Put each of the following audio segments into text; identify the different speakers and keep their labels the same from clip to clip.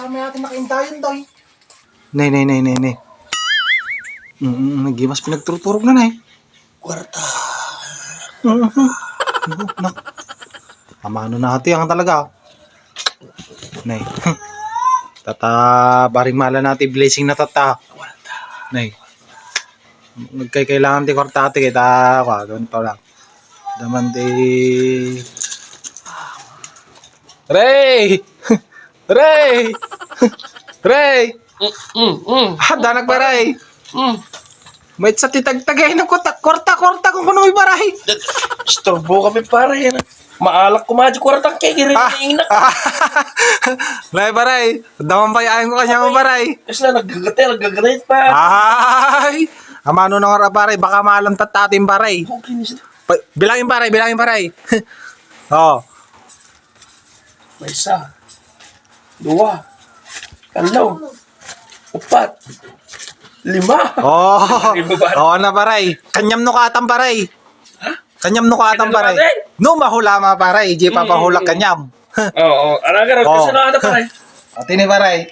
Speaker 1: kasama natin makaintayan daw.
Speaker 2: Nay. Nagimas pinagturturog na, nay.
Speaker 1: Kwarta.
Speaker 2: Nak. Amano na hati ang talaga. Nay. Baring mala natin blessing na tata. Nay. Nagkailangan ti kwarta ati kita ka doon pa lang. Daman ti Ray! Danak baray. May sa titagtagay ng kwarta kung kuno may baray.
Speaker 1: Storbo kami pare yan. Maalak ko madyo kwartang kaya inak.
Speaker 2: Nay baray. Daman payain ko kanya ng baray.
Speaker 1: Kasi na nagagatay pa.
Speaker 2: Ay! Amano na nga baray. Baka maalam tatatin baray.
Speaker 1: Okay na siya.
Speaker 2: Bilangin paray. Oh.
Speaker 1: May isa. Dua. Kalaw. Upat. Lima.
Speaker 2: Oh. Oo na paray. Kanyam no katang paray. Kanyam no katang paray. No mahula ma paray. Di pa pahulak kanyam.
Speaker 1: Oo. Arang ka kasi na ata pare.
Speaker 2: Ati ni paray.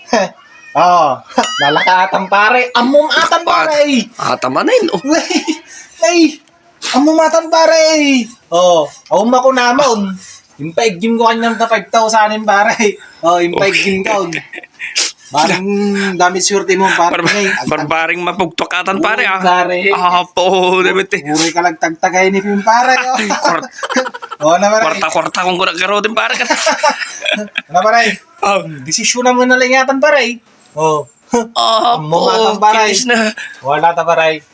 Speaker 2: Oh. Nalakatang paray. Amom atang paray.
Speaker 1: Atamanin.
Speaker 2: Ay. Amom atang paray. Oh. Aum ako namon. Impaigim ko kanyang na 5,000 paray. Oh, impaigim ka. Parang dami swerte mo pare.
Speaker 1: Barbaring mapugtokatan pare ah.
Speaker 2: Pare.
Speaker 1: Po, demete.
Speaker 2: Uri ka lang tagtagay ni Pim pare. Oh, na pare.
Speaker 1: Kwarta kung garo din pare ka.
Speaker 2: Na pare.
Speaker 1: Oh,
Speaker 2: Desisyon na mo na lang yatan pare. Oh. Mo matang pare. Wala ta pare.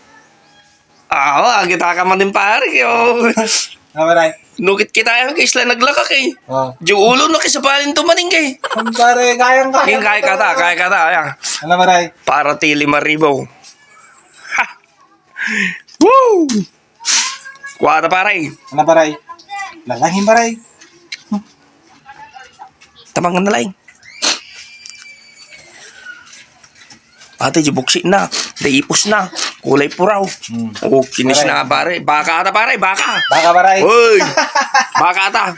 Speaker 1: Kita ka man din pare yo.
Speaker 2: Na pare.
Speaker 1: Nukit kita yung kay isla naglakak eh.
Speaker 2: Oh.
Speaker 1: Di ulo na kisapalin tumaning kay.
Speaker 2: Ang pare kaya.
Speaker 1: Kaya kata. Ayan.
Speaker 2: Ano pare?
Speaker 1: Para ti 5,000. Ha! Woo! Kuwata pare.
Speaker 2: Ano pare? Lalangin pare.
Speaker 1: Tamangan na lang. Ate, buksi na. Daipos na. Kulay puraw. O, kinis na pare. Baka ata pare, baka.
Speaker 2: Baka pare.
Speaker 1: Uy! Baka ata.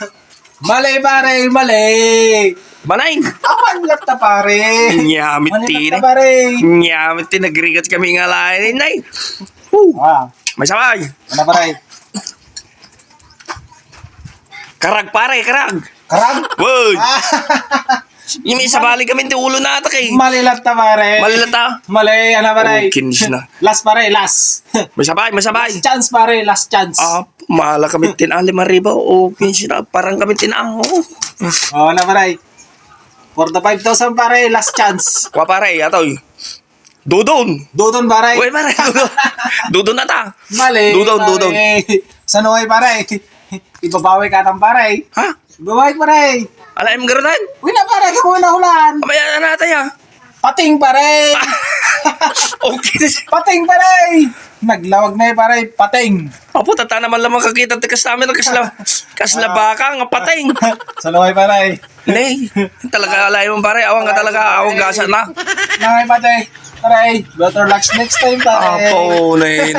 Speaker 2: Mali pare, mali.
Speaker 1: Manayin.
Speaker 2: Awan lang ta pare.
Speaker 1: Nyamit
Speaker 2: Mali
Speaker 1: tin.
Speaker 2: lang ta pare.
Speaker 1: Nyamit tin. Nagrigat kami nga lain. Nay. May sabay.
Speaker 2: Ano pare?
Speaker 1: Karag pare, karag.
Speaker 2: Karag?
Speaker 1: Uy! Yung may sabali kami, ulo na ata kay.
Speaker 2: Mali lang ta pare.
Speaker 1: Malilata.
Speaker 2: Mali, ano pare?
Speaker 1: Kinis na.
Speaker 2: Last pare, last.
Speaker 1: May sabay.
Speaker 2: Last chance pare, last chance.
Speaker 1: Mahala kami tinang 5,000. Okay sila. Parang kami tinang.
Speaker 2: Oh, ano pare? For the 5,000 pare, last chance.
Speaker 1: Kwa pare, atoy. Dudon.
Speaker 2: Dudon pare.
Speaker 1: Uy pare, dudon. Dudon na ta.
Speaker 2: Mali.
Speaker 1: Dudon.
Speaker 2: Sa Noy pare. Ibabawi ka ng pare.
Speaker 1: Ha?
Speaker 2: Ibabawi pare.
Speaker 1: Alam mo garutan?
Speaker 2: Uy na pare, kamu na hulan.
Speaker 1: Kamaya na natin ya.
Speaker 2: Pating pare.
Speaker 1: Okay.
Speaker 2: Pating pare. Naglawag na pare, pating.
Speaker 1: Apo, tata naman lamang kakita tikas namin. Kasla baka, nga pating.
Speaker 2: Sa Noy pare.
Speaker 1: Nay, talaga alay mo pare. Awang ka talaga, awang gasa na.
Speaker 2: Nay pare. Pare, better luck next time pare.
Speaker 1: Apo, nay.